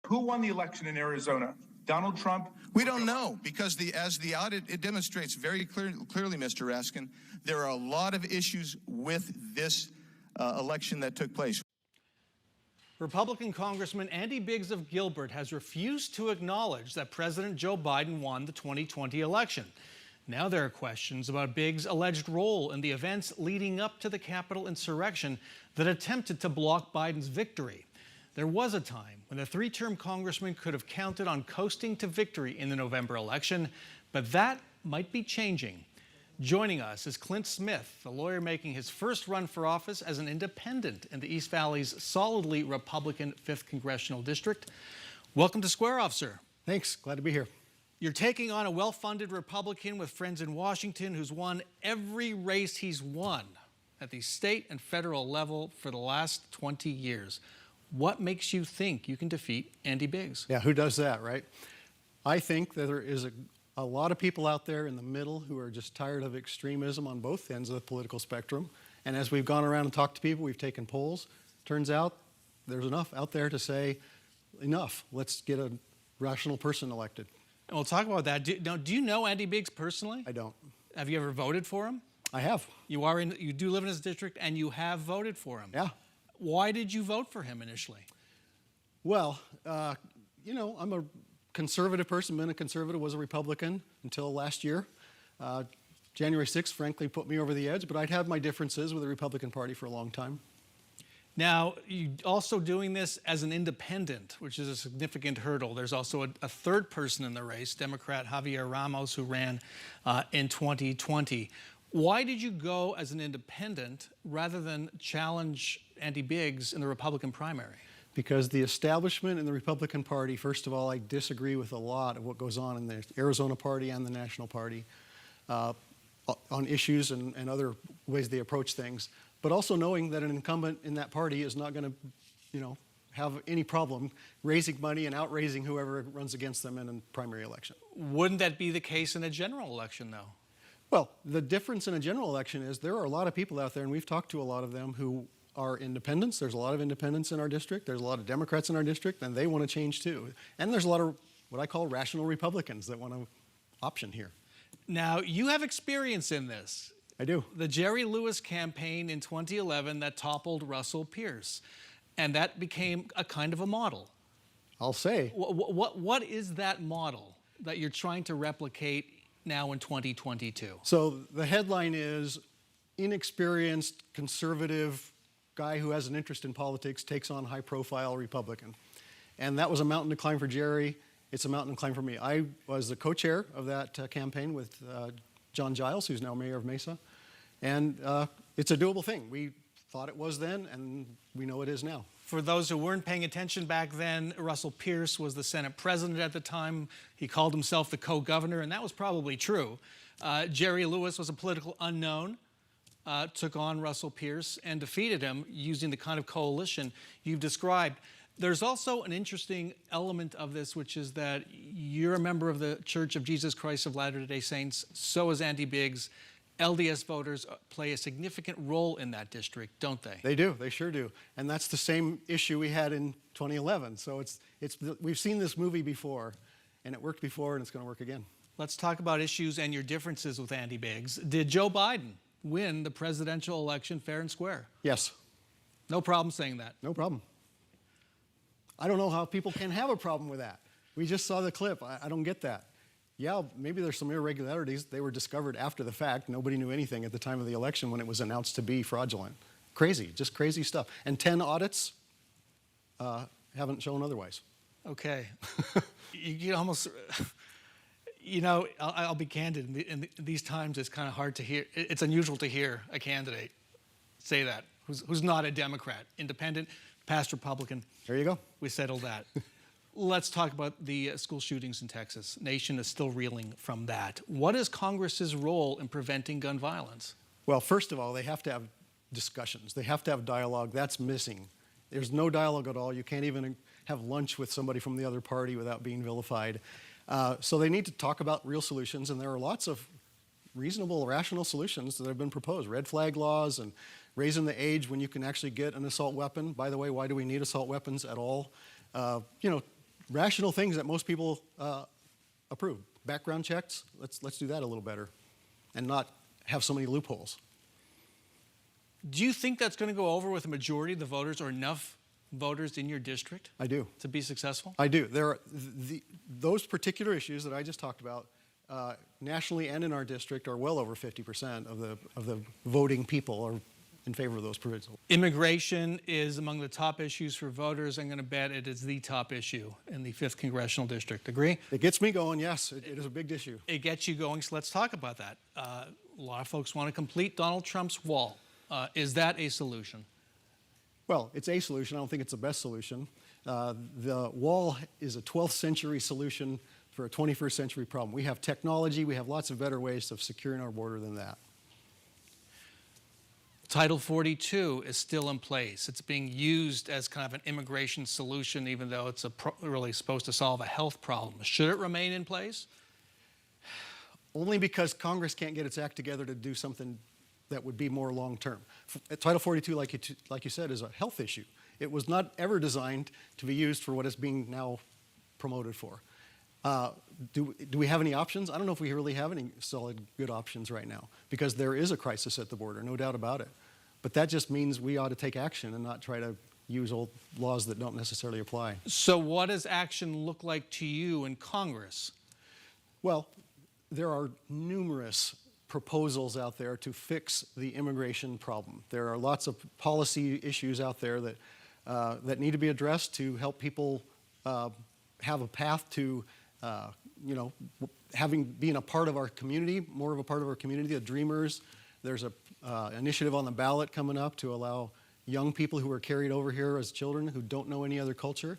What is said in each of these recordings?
Who won the election in Arizona? Donald Trump? We don't know, because as the audit it demonstrates very clearly, Mr. Raskin, there are a lot of issues with this election that took place. Republican Congressman Andy Biggs of Gilbert has refused to acknowledge that President Joe Biden won the 2020 election. Now there are questions about Biggs' alleged role in the events leading up to the Capitol insurrection that attempted to block Biden's victory. There was a time when the three-term congressman could have counted on coasting to victory in the November election, but that might be changing. Joining us is Clint Smith, the lawyer making his first run for office as an independent in the East Valley's solidly Republican 5th Congressional District. Welcome to Square Off, sir. Thanks. Glad to be here. You're taking on a well-funded Republican with friends in Washington who's won every race he's won at the state and federal level for the last 20 years. What makes you think you can defeat Andy Biggs? Yeah, who does that, right? I think that there is a lot of people out there in the middle who are just tired of extremism on both ends of the political spectrum. And as we've gone around and talked to people, we've taken polls. Turns out there's enough out there to say, enough, let's get a rational person elected. And we'll talk about that. Do you know Andy Biggs personally? I don't. Have you ever voted for him? I have. You do live in his district and you have voted for him. Yeah. Why did you vote for him initially? Well, I'm a conservative person, been a conservative, was a Republican until last year. January 6th, frankly, put me over the edge, but I'd had my differences with the Republican Party for a long time. Now, you're also doing this as an independent, which is a significant hurdle. There's also a third person in the race, Democrat Javier Ramos, who ran in 2020. Why did you go as an independent rather than challenge Andy Biggs in the Republican primary? Because the establishment in the Republican Party, first of all, I disagree with a lot of what goes on in the Arizona Party and the National Party on issues and other ways they approach things. But also knowing that an incumbent in that party is not going to, have any problem raising money and outraising whoever runs against them in a primary election. Wouldn't that be the case in a general election, though? Well, the difference in a general election is there are a lot of people out there, and we've talked to a lot of them, who are independents. There's a lot of independents in our district. There's a lot of Democrats in our district, and they want to change too. And there's a lot of what I call rational Republicans that want an option here. Now, you have experience in this. I do. The Jerry Lewis campaign in 2011 that toppled Russell Pierce, and that became a kind of a model. I'll say. What is that model that you're trying to replicate now in 2022? So the headline is, inexperienced conservative guy who has an interest in politics takes on high-profile Republican. And that was a mountain to climb for Jerry. It's a mountain to climb for me. I was the co-chair of that campaign with John Giles, who's now mayor of Mesa. And it's a doable thing. We thought it was then, and we know it is now. For those who weren't paying attention back then, Russell Pierce was the Senate president at the time. He called himself the co-governor, and that was probably true. Jerry Lewis was a political unknown, took on Russell Pierce and defeated him using the kind of coalition you've described. There's also an interesting element of this, which is that you're a member of the Church of Jesus Christ of Latter-day Saints. So is Andy Biggs. LDS voters play a significant role in that district, don't they? They do. They sure do. And that's the same issue we had in 2011. So we've seen this movie before, and it worked before, and it's going to work again. Let's talk about issues and your differences with Andy Biggs. Did Joe Biden win the presidential election fair and square? Yes. No problem saying that. No problem. I don't know how people can have a problem with that. We just saw the clip. I don't get that. Yeah, maybe there's some irregularities. They were discovered after the fact. Nobody knew anything at the time of the election when it was announced to be fraudulent. Crazy, just crazy stuff. And 10 audits haven't shown otherwise. Okay. you almost, I'll be candid. In these times, it's kind of hard to hear. It's unusual to hear a candidate say that, who's not a Democrat, independent, past Republican. There you go. We settled that. Let's talk about the school shootings in Texas. Nation is still reeling from that. What is Congress's role in preventing gun violence? Well, first of all, they have to have discussions. They have to have dialogue. That's missing. There's no dialogue at all. You can't even have lunch with somebody from the other party without being vilified. So they need to talk about real solutions, and there are lots of reasonable, rational solutions that have been proposed. Red flag laws and raising the age when you can actually get an assault weapon. By the way, why do we need assault weapons at all? rational things that most people approve. Background checks, let's do that a little better and not have so many loopholes. Do you think that's going to go over with a majority of the voters or enough voters in your district? I do. To be successful? I do. There are those particular issues that I just talked about, nationally and in our district, are well over 50% of the voting people are in favor of those provisions. Immigration is among the top issues for voters. I'm going to bet it is the top issue in the 5th Congressional District. Agree? It gets me going, yes. It is a big issue. It gets you going, so let's talk about that. A lot of folks want to complete Donald Trump's wall. Is that a solution? Well, it's a solution. I don't think it's the best solution. The wall is a 12th century solution for a 21st century problem. We have technology. We have lots of better ways of securing our border than that. Title 42 is still in place. It's being used as kind of an immigration solution, even though it's really supposed to solve a health problem. Should it remain in place? Only because Congress can't get its act together to do something that would be more long-term. Title 42, like you said, is a health issue. It was not ever designed to be used for what it's being now promoted for. Do we have any options? I don't know if we really have any solid, good options right now, because there is a crisis at the border, no doubt about it. But that just means we ought to take action and not try to use old laws that don't necessarily apply. So what does action look like to you in Congress? Well, there are numerous proposals out there to fix the immigration problem. There are lots of policy issues out there that, that need to be addressed to help people have a path to being a part of our community, more of a part of our community, the Dreamers. There's an initiative on the ballot coming up to allow young people who are carried over here as children who don't know any other culture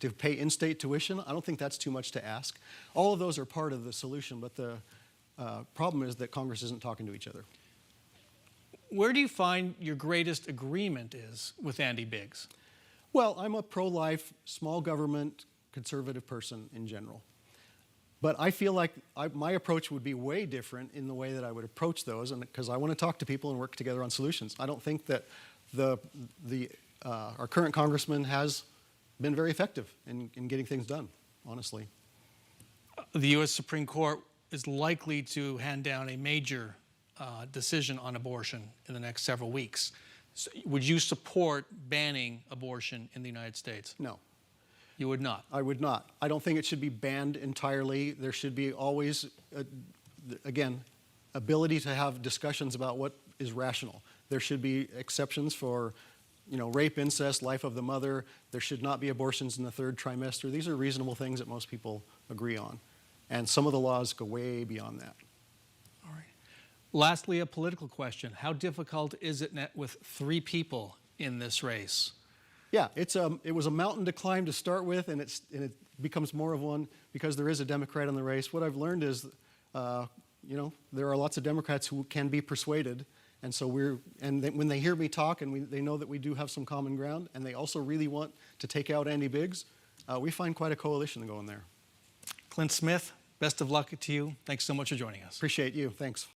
to pay in-state tuition. I don't think that's too much to ask. All of those are part of the solution, but the problem is that Congress isn't talking to each other. Where do you find your greatest agreement is with Andy Biggs? Well, I'm a pro-life, small government, conservative person in general. But I feel like my approach would be way different in the way that I would approach those, and because I want to talk to people and work together on solutions. I don't think that our current congressman has been very effective in getting things done, honestly. The U.S. Supreme Court is likely to hand down a major decision on abortion in the next several weeks. So would you support banning abortion in the United States? No. You would not? I would not. I don't think it should be banned entirely. There should be always, again, ability to have discussions about what is rational. There should be exceptions for, rape, incest, life of the mother. There should not be abortions in the 3rd trimester. These are reasonable things that most people agree on. And some of the laws go way beyond that. All right. Lastly, a political question. How difficult is it with 3 people in this race? Yeah, it was a mountain to climb to start with, and it becomes more of one because there is a Democrat in the race. What I've learned is, there are lots of Democrats who can be persuaded, and so when they hear me talk and they know that we do have some common ground, and they also really want to take out Andy Biggs, we find quite a coalition going there. Clint Smith, best of luck to you. Thanks so much for joining us. Appreciate you. Thanks.